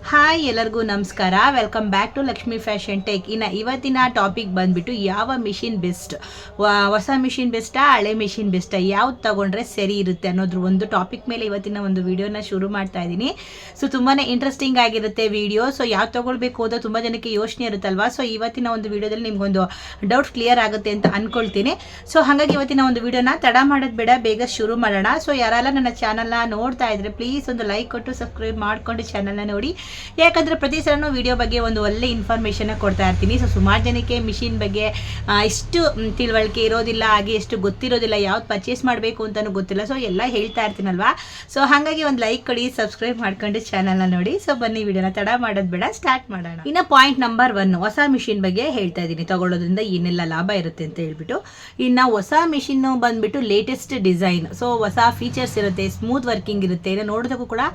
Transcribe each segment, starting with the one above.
Hi ಎಲ್ಲರಿಗೂ ನಮಸ್ಕಾರ. Welcome back to Lakshmi fashion tech. ಇನ್ನು ಇವತ್ತಿನ ಟಾಪಿಕ್ ಬಂದುಬಿಟ್ಟು ಯಾವ ಮಿಷಿನ್ ಬೆಸ್ಟ್, ಹೊಸ ಮಿಷಿನ್ ಬೆಸ್ಟಾ ಹಳೆ ಮಿಷಿನ್ ಬೆಸ್ಟಾ, ಯಾವ್ದು ತೊಗೊಂಡ್ರೆ ಸರಿ ಇರುತ್ತೆ ಅನ್ನೋದ್ರ ಒಂದು ಟಾಪಿಕ್ ಮೇಲೆ ಇವತ್ತಿನ ಒಂದು ವಿಡಿಯೋನ ಶುರು ಮಾಡ್ತಾ ಇದ್ದೀನಿ. ಸೊ ತುಂಬಾ ಇಂಟ್ರೆಸ್ಟಿಂಗ್ ಆಗಿರುತ್ತೆ ವಿಡಿಯೋ. ಸೊ ಯಾವ್ದು ತೊಗೊಳ್ಬೇಕು ಅಂತ ತುಂಬ ಜನಕ್ಕೆ ಯೋಚನೆ ಇರುತ್ತಲ್ವಾ. ಸೊ ಇವತ್ತಿನ ಒಂದು ವಿಡಿಯೋದಲ್ಲಿ ನಿಮ್ಗೊಂದು ಡೌಟ್ ಕ್ಲಿಯರ್ ಆಗುತ್ತೆ ಅಂತ ಅಂದ್ಕೊಳ್ತೀನಿ. ಸೊ ಹಾಗಾಗಿ ಇವತ್ತಿನ ಒಂದು ವಿಡಿಯೋನ ತಡ ಮಾಡೋದು ಬೇಡ, ಬೇಗ ಶುರು ಮಾಡೋಣ. ಸೊ ಯಾರೆಲ್ಲ ನನ್ನ ಚಾನಲ್ನ ನೋಡ್ತಾ ಇದ್ರೆ ಪ್ಲೀಸ್ ಒಂದು ಲೈಕ್ ಕೊಟ್ಟು ಸಬ್ಸ್ಕ್ರೈಬ್ ಮಾಡಿಕೊಂಡು ಚಾನಲ್ನ ನೋಡಿ. ಯಾಕಂದರೆ ಪ್ರತಿ ಸಲನೂ ವಿಡಿಯೋ ಬಗ್ಗೆ ಒಂದು ಒಳ್ಳೆ ಇನ್ಫಾರ್ಮೇಷನ್ನ ಕೊಡ್ತಾ ಇರ್ತೀನಿ. ಸೊ ಸುಮಾರು ಜನಕ್ಕೆ ಮಿಷಿನ್ ಬಗ್ಗೆ ಎಷ್ಟು ತಿಳುವಳಿಕೆ ಇರೋದಿಲ್ಲ, ಹಾಗೆ ಎಷ್ಟು ಗೊತ್ತಿರೋದಿಲ್ಲ, ಯಾವ್ದು ಪರ್ಚೇಸ್ ಮಾಡಬೇಕು ಅಂತಲೂ ಗೊತ್ತಿಲ್ಲ. ಸೊ ಎಲ್ಲ ಹೇಳ್ತಾ ಇರ್ತೀನಲ್ವಾ. ಸೊ ಹಾಗಾಗಿ ಒಂದು ಲೈಕ್ ಕೊಡಿ, ಸಬ್ಸ್ಕ್ರೈಬ್ ಮಾಡ್ಕೊಂಡು ಚಾನಲ್ನ ನೋಡಿ. ಸೊ ಬನ್ನಿ ವಿಡಿಯೋನ ತಡ ಮಾಡೋದು ಬೇಡ, ಸ್ಟಾರ್ಟ್ ಮಾಡೋಣ. ಇನ್ನು ಪಾಯಿಂಟ್ ನಂಬರ್ 1, ಹೊಸ ಮಿಷಿನ್ ಬಗ್ಗೆ ಹೇಳ್ತಾ ಇದ್ದೀನಿ. ತಗೊಳ್ಳೋದ್ರಿಂದ ಏನೆಲ್ಲ ಲಾಭ ಇರುತ್ತೆ ಅಂತ ಹೇಳ್ಬಿಟ್ಟು. ಇನ್ನು ಹೊಸ ಮಿಷಿನ್ ಬಂದ್ಬಿಟ್ಟು ಲೇಟೆಸ್ಟ್ ಡಿಸೈನ್, ಸೊ ಹೊಸ ಫೀಚರ್ಸ್ ಇರುತ್ತೆ, ಸ್ಮೂತ್ ವರ್ಕಿಂಗ್ ಇರುತ್ತೆ, ನೋಡೋದಕ್ಕೂ ಕೂಡ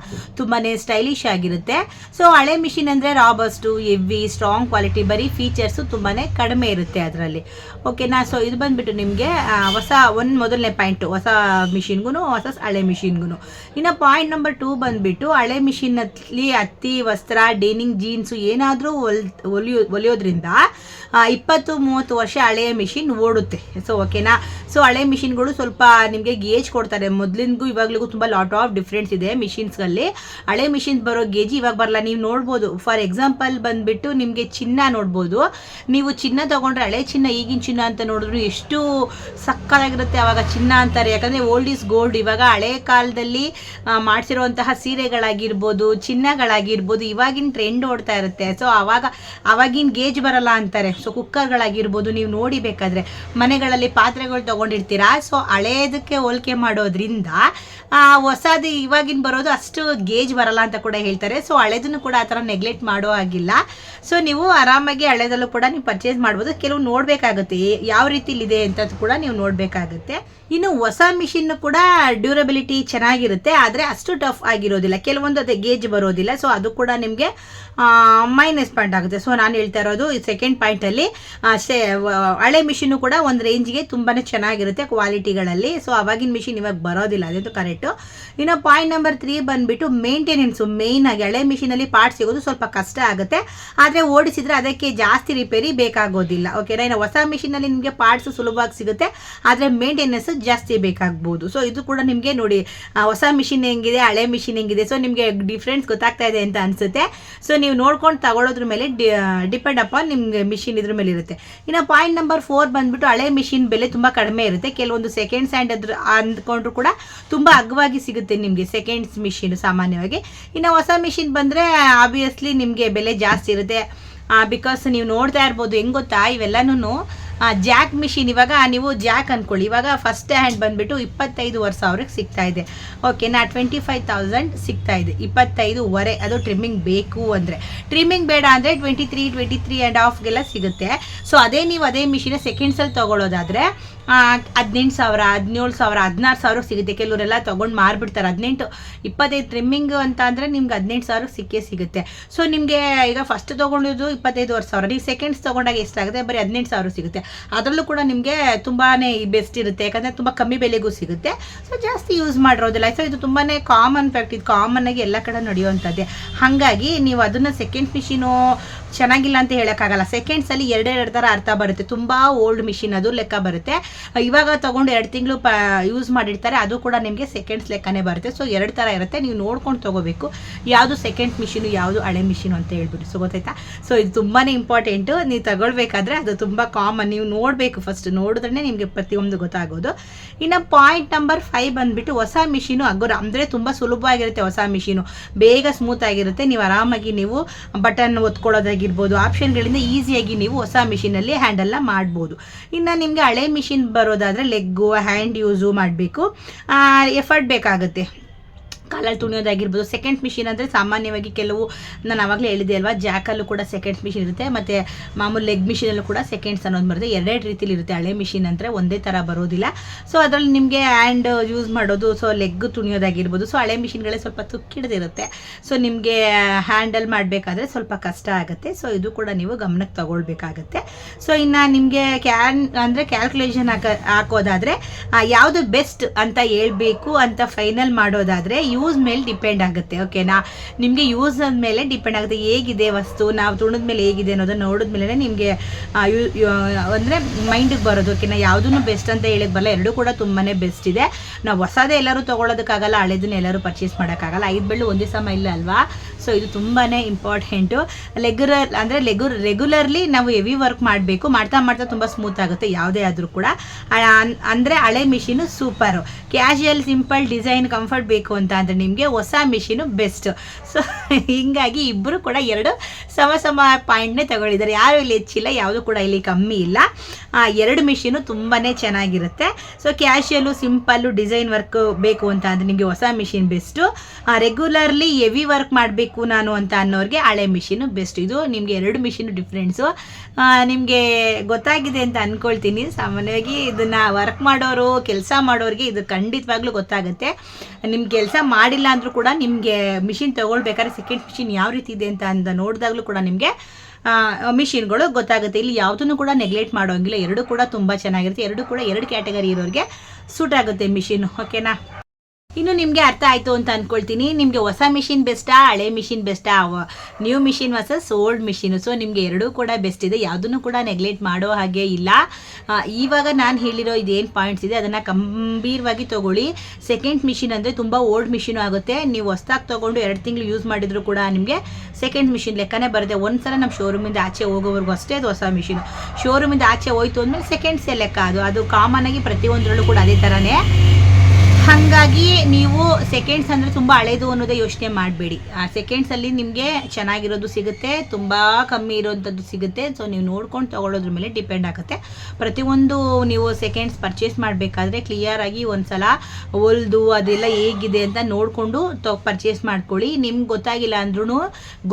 ತುಂಬಾ ಸ್ಟೈಲಿಶ್ ಆಗಿರುತ್ತೆ. ಸೊ ಹಳೆ ಮಿಷಿನ್ ಅಂದರೆ ರಾಬಸ್ಟು, ಹೆವಿ, ಸ್ಟ್ರಾಂಗ್ ಕ್ವಾಲಿಟಿ, ಬರೀ ಫೀಚರ್ಸು ತುಂಬಾ ಕಡಿಮೆ ಇರುತ್ತೆ ಅದರಲ್ಲಿ. ಓಕೆನಾ. ಸೊ ಇದು ಬಂದುಬಿಟ್ಟು ನಿಮಗೆ ಹೊಸ ಮೊದಲನೇ ಪಾಯಿಂಟು, ಹೊಸ ಮಿಷಿನ್ಗೂ ಹೊಸ ಹಳೆ ಮಿಷಿನ್ಗೂ. ಇನ್ನು ಪಾಯಿಂಟ್ ನಂಬರ್ 2 ಬಂದುಬಿಟ್ಟು ಹಳೆ ಮಿಷಿನಲ್ಲಿ ಹತ್ತಿ, ವಸ್ತ್ರ, ಡೇನಿಂಗ್, ಜೀನ್ಸು ಏನಾದರೂ ಹೊಲಿಯೋದ್ರಿಂದ 20-30 ವರ್ಷ ಹಳೆಯ ಮಿಷಿನ್ ಓಡುತ್ತೆ. ಸೊ ಓಕೆನಾ. ಸೊ ಹಳೆ ಮಿಷಿನ್ಗಳು ಸ್ವಲ್ಪ ನಿಮಗೆ ಗೇಜ್ ಕೊಡ್ತಾರೆ. ಮೊದಲಿಂಗೂ ಇವಾಗಲಿಗೂ ತುಂಬ ಲಾಟ್ ಆಫ್ ಡಿಫ್ರೆನ್ಸ್ ಇದೆ ಮಿಷಿನ್ಸ್ಗಳಲ್ಲಿ. ಹಳೆ ಮಿಷಿನ್ಸ್ ಬರೋ ಗೇಜ್ ಇವಾಗ ಬರಲ್ಲ. ನೀವು ನೋಡ್ಬೋದು, ಫಾರ್ ಎಕ್ಸಾಂಪಲ್ ಬಂದುಬಿಟ್ಟು ನಿಮಗೆ ಚಿನ್ನ ನೋಡ್ಬೋದು. ನೀವು ಚಿನ್ನ ತೊಗೊಂಡ್ರೆ ಹಳೆ ಚಿನ್ನ ಈಗಿನ ಚಿನ್ನ ಅಂತ ನೋಡಿದ್ರು ಎಷ್ಟು ಸಕ್ಕತ್ತಾಗಿರುತ್ತೆ. ಆವಾಗ ಚಿನ್ನ ಅಂತಾರೆ, ಯಾಕಂದರೆ ಓಲ್ಡ್ ಈಸ್ ಗೋಲ್ಡ್. ಇವಾಗ ಹಳೆ ಕಾಲದಲ್ಲಿ ಮಾಡಿಸಿರುವಂತಹ ಸೀರೆಗಳಾಗಿರ್ಬೋದು, ಚಿನ್ನಗಳಾಗಿರ್ಬೋದು, ಇವಾಗಿನ ಟ್ರೆಂಡ್ ಓಡ್ತಾ ಇರುತ್ತೆ. ಸೊ ಅವಾಗಿನ ಗೇಜ್ ಬರಲ್ಲ ಅಂತಾರೆ. ಸೊ ಕುಕ್ಕರ್ಗಳಾಗಿರ್ಬೋದು, ನೀವು ನೋಡಿ ಬೇಕಾದರೆ ಮನೆಗಳಲ್ಲಿ ಪಾತ್ರೆಗಳು ತೊಗೊಂಡಿರ್ತೀರಾ. ಸೊ ಹಳೇದಕ್ಕೆ ಹೋಲಿಕೆ ಮಾಡೋದ್ರಿಂದ ಹೊಸದು ಇವಾಗಿನ ಬರೋದು ಅಷ್ಟು ಗೇಜ್ ಬರಲ್ಲ ಅಂತ ಕೂಡ ಹೇಳ್ತಾರೆ. ಸೊ ಹಳೆದನ್ನು ಕೂಡ ಆ ಥರ ನೆಗ್ಲೆಕ್ಟ್ ಮಾಡೋ ಆಗಿಲ್ಲ. ಸೊ ನೀವು ಆರಾಮಾಗಿ ಹಳೆದಲ್ಲೂ ಕೂಡ ನೀವು ಪರ್ಚೇಸ್ ಮಾಡ್ಬೋದು. ಕೆಲವು ನೋಡಬೇಕಾಗುತ್ತೆ ಯಾವ ರೀತಿಲಿದೆ ಅಂತ ಕೂಡ ನೀವು ನೋಡಬೇಕಾಗುತ್ತೆ. ಇನ್ನು ಹೊಸ ಮಿಷಿನ್ ಕೂಡ ಡ್ಯೂರಬಿಲಿಟಿ ಚೆನ್ನಾಗಿರುತ್ತೆ, ಆದರೆ ಅಷ್ಟು ಟಫ್ ಆಗಿರೋದಿಲ್ಲ. ಕೆಲವೊಂದು ಅದೇ ಗೇಜ್ ಬರೋದಿಲ್ಲ. ಸೊ ಅದು ಕೂಡ ನಿಮಗೆ ಮೈನಸ್ ಪಾಯಿಂಟ್ ಆಗುತ್ತೆ. ಸೊ ನಾನು ಹೇಳ್ತಾ ಇರೋದು ಈ ಸೆಕೆಂಡ್ ಪಾಯಿಂಟಲ್ಲಿ ಹಳೆ ಮಿಷಿನ್ನು ಕೂಡ ಒಂದು ರೇಂಜ್ಗೆ ತುಂಬಾ ಚೆನ್ನಾಗಿರುತ್ತೆ ಕ್ವಾಲಿಟಿಗಳಲ್ಲಿ. ಸೊ ಅವಾಗಿನ ಮಿಷಿನ್ ಇವಾಗ ಬರೋದಿಲ್ಲ, ಅದಂತೂ ಕರೆಕ್ಟು. ಇನ್ನು ಪಾಯಿಂಟ್ ನಂಬರ್ 3 ಬಂದುಬಿಟ್ಟು ಮೇಂಟೆನೆನ್ಸು. ಮೇಯ್ನಾಗಿ ಹಳೆ ಮಿಷಿನಲ್ಲಿ ಪಾರ್ಟ್ ಸಿಗೋದು ಸ್ವಲ್ಪ ಕಷ್ಟ ಆಗುತ್ತೆ, ಆದರೆ ಓಡಿಸಿದ್ರೆ ಅದಕ್ಕೆ ಜಾಸ್ತಿ ರಿಪೇರಿ ಬೇಕಾಗೋದಿಲ್ಲ. ಓಕೆನಾ. ಇನ್ನು ಹೊಸ ಮಿಷಿನಲ್ಲಿ ನಿಮಗೆ ಪಾರ್ಟ್ಸು ಸುಲಭವಾಗಿ ಸಿಗುತ್ತೆ, ಆದರೆ ಮೇಂಟೆನೆನ್ಸ್ ಜಾಸ್ತಿ ಬೇಕಾಗ್ಬೋದು. ಸೊ ಇದು ಕೂಡ ನಿಮಗೆ ನೋಡಿ, ಹೊಸ ಮಿಷಿನ್ ಹೆಂಗಿದೆ, ಹಳೆ ಮಿಷಿನ್ ಹೆಂಗಿದೆ, ಸೊ ನಿಮಗೆ ಡಿಫ್ರೆನ್ಸ್ ಗೊತ್ತಾಗ್ತಾ ಇದೆ ಅಂತ ಅನಿಸುತ್ತೆ. ಸೊ ನೀವು ನೋಡ್ಕೊಂಡು ತಗೊಳ್ಳೋದ್ರ ಮೇಲೆ ಡಿಪೆಂಡ್ ಅಪಾನ್ ನಿಮಗೆ ಮಿಷಿನ್ ಇದ್ರ ಮೇಲೆ ಇರುತ್ತೆ. ಇನ್ನು ಪಾಯಿಂಟ್ ನಂಬರ್ 4 ಬಂದುಬಿಟ್ಟು ಹಳೆ ಮಿಷಿನ್ ಬೆಲೆ ತುಂಬ ಕಡಿಮೆ ಇರುತ್ತೆ. ಕೆಲವೊಂದು ಸೆಕೆಂಡ್ಸ್ ಹ್ಯಾಂಡ್ ಅದ್ರ ಅಂದ್ಕೊಂಡ್ರು ಕೂಡ ತುಂಬ ಅಗ್ಗವಾಗಿ ಸಿಗುತ್ತೆ ನಿಮಗೆ ಸೆಕೆಂಡ್ಸ್ ಮಿಷಿನ್ ಸಾಮಾನ್ಯವಾಗಿ. ಇನ್ನು ಹೊಸ ಮಿಷಿನ್ ಬಂದರೆ ಆಬ್ವಿಯಸ್ಲಿ ನಿಮಗೆ ಬೆಲೆ ಜಾಸ್ತಿ ಇರುತ್ತೆ. ಬಿಕಾಸ್ ನೀವು ನೋಡ್ತಾ ಇರ್ಬೋದು, ಹೆಂಗೆ ಗೊತ್ತಾ, ಇವೆಲ್ಲನೂ ಜಾಕ್ ಮಿಷಿನ್. ಇವಾಗ ನೀವು ಜಾಕ್ ಅಂದ್ಕೊಳ್ಳಿ, ಇವಾಗ ಫಸ್ಟ್ ಹ್ಯಾಂಡ್ ಬಂದುಬಿಟ್ಟು 25,000 ಸಿಗ್ತಾ ಇದೆ. ಓಕೆನಾ. 25,000 ಸಿಗ್ತಾ ಇದೆ, 25,000. ಅದು ಟ್ರಿಮ್ಮಿಂಗ್ ಬೇಕು ಅಂದರೆ. ಟ್ರಿಮ್ಮಿಂಗ್ ಬೇಡ ಅಂದರೆ 23.5 ಸಿಗುತ್ತೆ. ಸೊ ಅದೇ ನೀವು ಅದೇ ಮಿಷಿನ ಸೆಕೆಂಡ್ಸಲ್ಲಿ ತೊಗೊಳ್ಳೋದಾದರೆ 18,000, 17,000, 16,000 ಸಿಗುತ್ತೆ. ಕೆಲವರೆಲ್ಲ ತೊಗೊಂಡು ಮಾರ್ಬಿಡ್ತಾರೆ. 18, 25 ಟ್ರಿಮ್ಮಿಂಗ್ ಅಂತ ಅಂದರೆ ನಿಮ್ಗೆ 18,000 ಸಿಕ್ಕೇ ಸಿಗುತ್ತೆ. ಸೊ ನಿಮಗೆ ಈಗ ಫಸ್ಟ್ ತೊಗೊಂಡಿದ್ದು 25,000, ನೀವು ಸೆಕೆಂಡ್ಸ್ ತೊಗೊಂಡಾಗ ಎಷ್ಟಾಗುತ್ತೆ, ಬರೀ 18,000 ಸಿಗುತ್ತೆ. ಅದರಲ್ಲೂ ಕೂಡ ನಿಮಗೆ ತುಂಬಾ ಬೆಸ್ಟ್ ಇರುತ್ತೆ, ಯಾಕಂದರೆ ತುಂಬ ಕಮ್ಮಿ ಬೆಲೆಗೂ ಸಿಗುತ್ತೆ. ಸೊ ಜಾಸ್ತಿ ಯೂಸ್ ಮಾಡಿರೋದಿಲ್ಲ. ಸೊ ಇದು ತುಂಬಾ ಕಾಮನ್ ಫ್ಯಾಕ್ಟ್, ಇದು ಕಾಮನ್ ಆಗಿ ಎಲ್ಲ ಕಡೆ ನಡೆಯುವಂಥದ್ದೇ. ಹಾಗಾಗಿ ನೀವು ಅದನ್ನು ಸೆಕೆಂಡ್ ಮಿಷಿನು ಚೆನ್ನಾಗಿಲ್ಲ ಅಂತ ಹೇಳೋಕ್ಕಾಗಲ್ಲ. ಸೆಕೆಂಡ್ಸಲ್ಲಿ ಎರಡು ಥರ ಅರ್ಥ ಬರುತ್ತೆ. ತುಂಬ ಓಲ್ಡ್ ಮಿಷಿನ್ ಅದು ಲೆಕ್ಕ ಬರುತ್ತೆ. ಇವಾಗ ತೊಗೊಂಡು 2 ತಿಂಗಳು ಯೂಸ್ ಮಾಡಿರ್ತಾರೆ, ಅದು ಕೂಡ ನಿಮಗೆ ಸೆಕೆಂಡ್ಸ್ ಲೆಕ್ಕನೇ ಬರುತ್ತೆ. ಸೊ 2 ಥರ ಇರುತ್ತೆ, ನೀವು ನೋಡ್ಕೊಂಡು ತೊಗೋಬೇಕು ಯಾವುದು ಸೆಕೆಂಡ್ ಮಿಷಿನು ಯಾವುದು ಹಳೆ ಮಿಷಿನು ಅಂತ ಹೇಳ್ಬಿಟ್ಟು. ಸೊ ಗೊತ್ತಾಯ್ತಾ. ಸೊ ಇದು ತುಂಬಾ ಇಂಪಾರ್ಟೆಂಟು. ನೀವು ತಗೊಳ್ಬೇಕಾದ್ರೆ ಅದು ತುಂಬ ಕಾಮನ್, ನೀವು ನೋಡಬೇಕು. ಫಸ್ಟ್ ನೋಡಿದ್ರೆ ನಿಮಗೆ ಪ್ರತಿಯೊಂದು ಗೊತ್ತಾಗೋದು. ಇನ್ನು ಪಾಯಿಂಟ್ ನಂಬರ್ 5 ಬಂದುಬಿಟ್ಟು ಹೊಸ ಮಿಷಿನು ಅಂದರೆ ತುಂಬ ಸುಲಭವಾಗಿರುತ್ತೆ. ಹೊಸ ಮಿಷಿನು ಬೇಗ ಸ್ಮೂತ್ ಆಗಿರುತ್ತೆ. ನೀವು ಆರಾಮಾಗಿ ನೀವು ಬಟನ್ ಒತ್ಕೊಳ್ಳೋದಾಗಿರ್ಬೋದು, ಆಪ್ಷನ್ಗಳಿಂದ ಈಸಿಯಾಗಿ ನೀವು ಹೊಸ ಮಿಷಿನಲ್ಲಿ ಹ್ಯಾಂಡಲ್ನ ಮಾಡ್ಬೋದು. ಇನ್ನು ನಿಮಗೆ ಹಳೆ ಮಿಷಿನ್ ಬರೋದಾದರೆ ಲೆಗ್ಗು, ಹ್ಯಾಂಡ್ ಯೂಸು ಮಾಡಬೇಕು, ಎಫರ್ಟ್ ಬೇಕಾಗುತ್ತೆ. ಕಾಲಲ್ಲಿ ತುಣಿಯೋದಾಗಿರ್ಬೋದು. ಸೆಕೆಂಡ್ ಮಿಷಿನ್ ಅಂದರೆ ಸಾಮಾನ್ಯವಾಗಿ ಕೆಲವು ನಾನು ಆವಾಗಲೇ ಹೇಳಿದೆ ಅಲ್ವಾ, ಜಾಕಲ್ಲೂ ಕೂಡ ಸೆಕೆಂಡ್ಸ್ ಮಿಷಿನ್ ಇರುತ್ತೆ, ಮತ್ತು ಮಾಮೂಲು ಲೆಗ್ ಮಿಷಿನಲ್ಲೂ ಕೂಡ ಸೆಕೆಂಡ್ಸ್ ಅನ್ನೋದು ಬರುತ್ತೆ. 2 ರೀತಿಲಿ ಇರುತ್ತೆ. ಹಳೆ ಮಿಷಿನ್ ಅಂದರೆ ಒಂದೇ ಥರ ಬರೋದಿಲ್ಲ. ಸೊ ಅದರಲ್ಲಿ ನಿಮಗೆ ಹ್ಯಾಂಡ್ ಯೂಸ್ ಮಾಡೋದು, ಸೊ ಲೆಗ್ ತುಣಿಯೋದಾಗಿರ್ಬೋದು. ಸೊ ಹಳೆ ಮಿಷಿನ್ಗಳೇ ಸ್ವಲ್ಪ ತುಕ್ಕಿಡ್ದಿರುತ್ತೆ. ಸೊ ನಿಮಗೆ ಹ್ಯಾಂಡಲ್ ಮಾಡಬೇಕಾದ್ರೆ ಸ್ವಲ್ಪ ಕಷ್ಟ ಆಗುತ್ತೆ. ಸೊ ಇದು ಕೂಡ ನೀವು ಗಮನಕ್ಕೆ ತಗೊಳ್ಬೇಕಾಗತ್ತೆ. ಸೊ ಇನ್ನು ನಿಮಗೆ ಕ್ಯಾಲ್ಕುಲೇಷನ್ ಹಾಕೋದಾದರೆ ಯಾವುದು ಬೆಸ್ಟ್ ಅಂತ ಹೇಳ್ಬೇಕು ಅಂತ ಫೈನಲ್ ಮಾಡೋದಾದರೆ, ಯೂಸ್ ಮೇಲೆ ಡಿಪೆಂಡ್ ಆಗುತ್ತೆ. ಓಕೆನಾ, ನಿಮಗೆ ಯೂಸ್ ಮೇಲೆ ಡಿಪೆಂಡ್ ಆಗುತ್ತೆ ಹೇಗಿದೆ ವಸ್ತು, ನಾವು ತುಣಿದ ಮೇಲೆ ಹೇಗಿದೆ ಅನ್ನೋದನ್ನು ನೋಡಿದ್ಮೇಲೆ ನಿಮಗೆ ಅಂದರೆ ಮೈಂಡಿಗೆ ಬರೋದು. ಓಕೆನಾ, ಯಾವುದೂ ಬೆಸ್ಟ್ ಅಂತ ಹೇಳಕ್ಕೆ ಬರಲ್ಲ, ಎರಡೂ ಕೂಡ ತುಂಬಾ ಬೆಸ್ಟ್ ಇದೆ. ನಾವು ಹೊಸದೇ ಎಲ್ಲರೂ ತೊಗೊಳೋದಕ್ಕಾಗಲ್ಲ, ಹಳೆದನ್ನ ಎಲ್ಲರೂ ಪರ್ಚೇಸ್ ಮಾಡೋಕ್ಕಾಗಲ್ಲ. 5 ಬೆಳ್ಳು ಒಂದೇ ಸಮ ಇಲ್ಲ ಅಲ್ವಾ. ಸೊ ಇದು ತುಂಬಾ ಇಂಪಾರ್ಟೆಂಟು. ರೆಗ್ಯುಲರ್ಲಿ ನಾವು ಹೆವಿ ವರ್ಕ್ ಮಾಡಬೇಕು. ಮಾಡ್ತಾ ಮಾಡ್ತಾ ತುಂಬ ಸ್ಮೂತ್ ಆಗುತ್ತೆ ಯಾವುದೇ ಆದರೂ ಕೂಡ. ಅಂದರೆ ಹಳೆ machine super. Casual, simple, design, comfort ಬೇಕು ಅಂತ ಅಂದರೆ ನಿಮಗೆ ಹೊಸ ಮಿಷಿನು ಬೆಸ್ಟ್. ಸೊ ಹೀಗಾಗಿ ಇಬ್ಬರು ಕೂಡ 2 ಸಮ ಪಾಯಿಂಟ್ನೇ ತಗೊಂಡಿದ್ದಾರೆ. ಯಾರು ಇಲ್ಲಿ ಹೆಚ್ಚಿಲ್ಲ, ಯಾವುದು ಕೂಡ ಇಲ್ಲಿ ಕಮ್ಮಿ ಇಲ್ಲ. 2 ಮಿಷಿನು ತುಂಬಾ ಚೆನ್ನಾಗಿರುತ್ತೆ. ಸೊ ಕ್ಯಾಶುಯಲು, ಸಿಂಪಲ್ಲು, ಡಿಸೈನ್ ವರ್ಕ್ ಬೇಕು ಅಂತ ಅಂದರೆ ನಿಮಗೆ ಹೊಸ machine best. Regularly heavy work ಮಾಡಬೇಕು ನಾನು ಅಂತ ಅನ್ನೋರಿಗೆ ಹಳೆ ಮಿಷಿನು ಬೆಸ್ಟ್. ಇದು ನಿಮಗೆ 2 ಮಿಷಿನು ಡಿಫ್ರೆನ್ಸು ನಿಮಗೆ ಗೊತ್ತಾಗಿದೆ ಅಂತ ಅಂದ್ಕೊಳ್ತೀನಿ. ಸಾಮಾನ್ಯವಾಗಿ ಇದನ್ನು ವರ್ಕ್ ಮಾಡೋರು, ಕೆಲಸ ಮಾಡೋರಿಗೆ ಇದು ಖಂಡಿತವಾಗ್ಲೂ ಗೊತ್ತಾಗುತ್ತೆ. ನಿಮ್ಮ ಕೆಲಸ ಮಾಡಿಲ್ಲ ಅಂದರೂ ಕೂಡ ನಿಮಗೆ ಮಿಷಿನ್ ತೊಗೊಳ್ಬೇಕಾದ್ರೆ ಸೆಕೆಂಡ್ ಮಿಷಿನ್ ಯಾವ ರೀತಿ ಇದೆ ಅಂತ ನೋಡಿದಾಗಲೂ ಕೂಡ ನಿಮಗೆ ಮಿಷಿನ್ಗಳು ಗೊತ್ತಾಗುತ್ತೆ. ಇಲ್ಲಿ ಯಾವುದನ್ನು ಕೂಡ ನೆಗ್ಲೆಕ್ಟ್ ಮಾಡೋಂಗಿಲ್ಲ. 2 ಕೂಡ ತುಂಬ ಚೆನ್ನಾಗಿರುತ್ತೆ. 2 ಕೂಡ 2 ಕ್ಯಾಟಗರಿ ಇರೋರಿಗೆ ಸೂಟ್ ಆಗುತ್ತೆ ಮಿಷಿನ್. ಓಕೆನಾ, ಇನ್ನು ನಿಮಗೆ ಅರ್ಥ ಆಯಿತು ಅಂತ ಅಂದ್ಕೊಳ್ತೀನಿ. ನಿಮಗೆ ಹೊಸ ಮಿಷಿನ್ ಬೆಸ್ಟಾ, ಹಳೆ ಮಿಷಿನ್ ಬೆಸ್ಟಾ, new machine versus old machine. So ನಿಮಗೆ 2 ಕೂಡ ಬೆಸ್ಟ್ ಇದೆ, ಯಾವುದನ್ನು ಕೂಡ ನೆಗ್ಲೆಕ್ಟ್ ಮಾಡೋ ಹಾಗೆ ಇಲ್ಲ. ಇವಾಗ ನಾನು ಹೇಳಿರೋ ಇದೇನು ಪಾಯಿಂಟ್ಸ್ ಇದೆ ಅದನ್ನು ಗಂಭೀರವಾಗಿ ತೊಗೊಳ್ಳಿ. ಸೆಕೆಂಡ್ ಮಿಷಿನ್ ಅಂದರೆ ತುಂಬ ಓಲ್ಡ್ ಮಿಷಿನು ಆಗುತ್ತೆ. ನೀವು ಹೊಸ್ದಾಗಿ ತೊಗೊಂಡು 2 ತಿಂಗಳು ಯೂಸ್ ಮಾಡಿದ್ರು ಕೂಡ ನಿಮಗೆ ಸೆಕೆಂಡ್ ಮಿಷಿನ್ ಲೆಕ್ಕನೇ ಬರುತ್ತೆ. ಒಂದ್ಸಲ ನಮ್ಮ ಶೋರೂಮಿಂದ ಆಚೆ ಹೋಗೋವರೆಗೂ ಅಷ್ಟೇ ಅದು ಹೊಸ ಮಿಷಿನು. ಶೋರೂಮಿಂದ ಆಚೆ ಹೋಯ್ತು ಅಂದಮೇಲೆ ಸೆಕೆಂಡ್ಸೇ ಲೆಕ್ಕ. ಅದು ಕಾಮನ್ ಆಗಿ ಪ್ರತಿಯೊಂದರಲ್ಲೂ ಕೂಡ ಅದೇ ಥರನೇ. ಹಾಗಾಗಿ ನೀವು ಸೆಕೆಂಡ್ಸ್ ಅಂದರೆ ತುಂಬ ಹಳೇದು ಅನ್ನೋದೇ ಯೋಚನೆ ಮಾಡಬೇಡಿ. ಸೆಕೆಂಡ್ಸಲ್ಲಿ ನಿಮಗೆ ಚೆನ್ನಾಗಿರೋದು ಸಿಗುತ್ತೆ, ತುಂಬ ಕಮ್ಮಿ ಇರೋವಂಥದ್ದು ಸಿಗುತ್ತೆ. ಸೊ ನೀವು ನೋಡ್ಕೊಂಡು ತೊಗೊಳೋದ್ರ ಮೇಲೆ ಡಿಪೆಂಡ್ ಆಗುತ್ತೆ. ಪ್ರತಿಯೊಂದು ನೀವು ಸೆಕೆಂಡ್ಸ್ ಪರ್ಚೇಸ್ ಮಾಡಬೇಕಾದ್ರೆ ಕ್ಲಿಯರಾಗಿ ಒಂದು ಸಲ ಹೊಲ್ದು ಅದೆಲ್ಲ ಹೇಗಿದೆ ಅಂತ ನೋಡಿಕೊಂಡು ಪರ್ಚೇಸ್ ಮಾಡ್ಕೊಳ್ಳಿ. ನಿಮ್ಗೆ ಗೊತ್ತಾಗಿಲ್ಲ ಅಂದ್ರೂ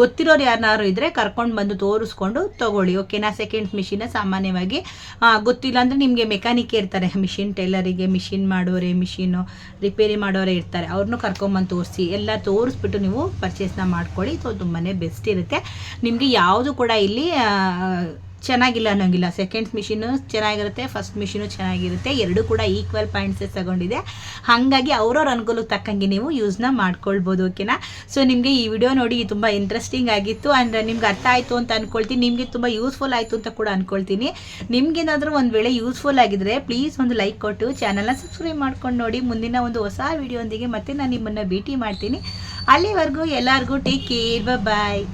ಗೊತ್ತಿರೋರು ಯಾರನ್ನಾರು ಇದ್ದರೆ ಕರ್ಕೊಂಡು ಬಂದು ತೋರಿಸ್ಕೊಂಡು ತೊಗೊಳ್ಳಿ. ಓಕೆನಾ, ಸೆಕೆಂಡ್ಸ್ ಮಿಷಿನ ಸಾಮಾನ್ಯವಾಗಿ ಗೊತ್ತಿಲ್ಲ ಅಂದರೆ ನಿಮಗೆ ಮೆಕ್ಯಾನಿಕ್ ಇರ್ತಾರೆ, ಮಿಷಿನ್ ಟೈಲರಿಗೆ, ಮಿಷಿನ್ ಮಾಡೋರೆ, ಮಿಷಿನು ರಿಪೇರಿ ಮಾಡೋರೇ ಇರ್ತಾರೆ, ಅವ್ರನ್ನೂ ಕರ್ಕೊಂಬಂದು ತೋರಿಸಿ ಎಲ್ಲ ತೋರಿಸ್ಬಿಟ್ಟು ನೀವು ಪರ್ಚೇಸ್ನ ಮಾಡ್ಕೊಳ್ಳಿ. ಸೊ ತುಂಬಾ ಬೆಸ್ಟ್ ಇರುತ್ತೆ. ನಿಮಗೆ ಯಾವುದು ಕೂಡ ಇಲ್ಲಿ ಚೆನ್ನಾಗಿಲ್ಲ ಅನ್ನೋಂಗಿಲ್ಲ. ಸೆಕೆಂಡ್ಸ್ ಮಿಷಿನು ಚೆನ್ನಾಗಿರುತ್ತೆ, ಫಸ್ಟ್ ಮಿಷಿನು ಚೆನ್ನಾಗಿರುತ್ತೆ. 2 ಕೂಡ ಈಕ್ವಲ್ ಪಾಯಿಂಟ್ಸಸ್ ತಗೊಂಡಿದೆ. ಹಾಗಾಗಿ ಅವ್ರವ್ರ ಅನುಕೂಲಕ್ಕೆ ತಕ್ಕಂಗೆ ನೀವು ಯೂಸ್ನ ಮಾಡ್ಕೊಳ್ಬೋದು. ಓಕೆನಾ, ಸೊ ನಿಮಗೆ ಈ ವಿಡಿಯೋ ನೋಡಿ ತುಂಬ ಇಂಟ್ರೆಸ್ಟಿಂಗ್ ಆಗಿತ್ತು ಆ್ಯಂಡ್ ನಿಮ್ಗೆ ಅರ್ಥ ಆಯಿತು ಅಂತ ಅಂದ್ಕೊಳ್ತೀನಿ. ನಿಮಗೆ ತುಂಬ ಯೂಸ್ಫುಲ್ ಆಯಿತು ಅಂತ ಕೂಡ ಅಂದ್ಕೊಳ್ತೀನಿ. ನಿಮಗೇನಾದರೂ ಒಂದು ವೇಳೆ ಯೂಸ್ಫುಲ್ ಆಗಿದ್ರೆ ಪ್ಲೀಸ್ ಒಂದು ಲೈಕ್ ಕೊಟ್ಟು ಚಾನಲ್ನ ಸಬ್ಸ್ಕ್ರೈಬ್ ಮಾಡ್ಕೊಂಡು ನೋಡಿ. ಮುಂದಿನ ಒಂದು ಹೊಸ ವಿಡಿಯೋಂದಿಗೆ ಮತ್ತೆ ನಾನು ನಿಮ್ಮನ್ನು ಭೇಟಿ ಮಾಡ್ತೀನಿ. ಅಲ್ಲಿವರೆಗೂ ಎಲ್ಲರಿಗೂ ಟೇಕ್ ಕೇರ್, ಬಾಯ್.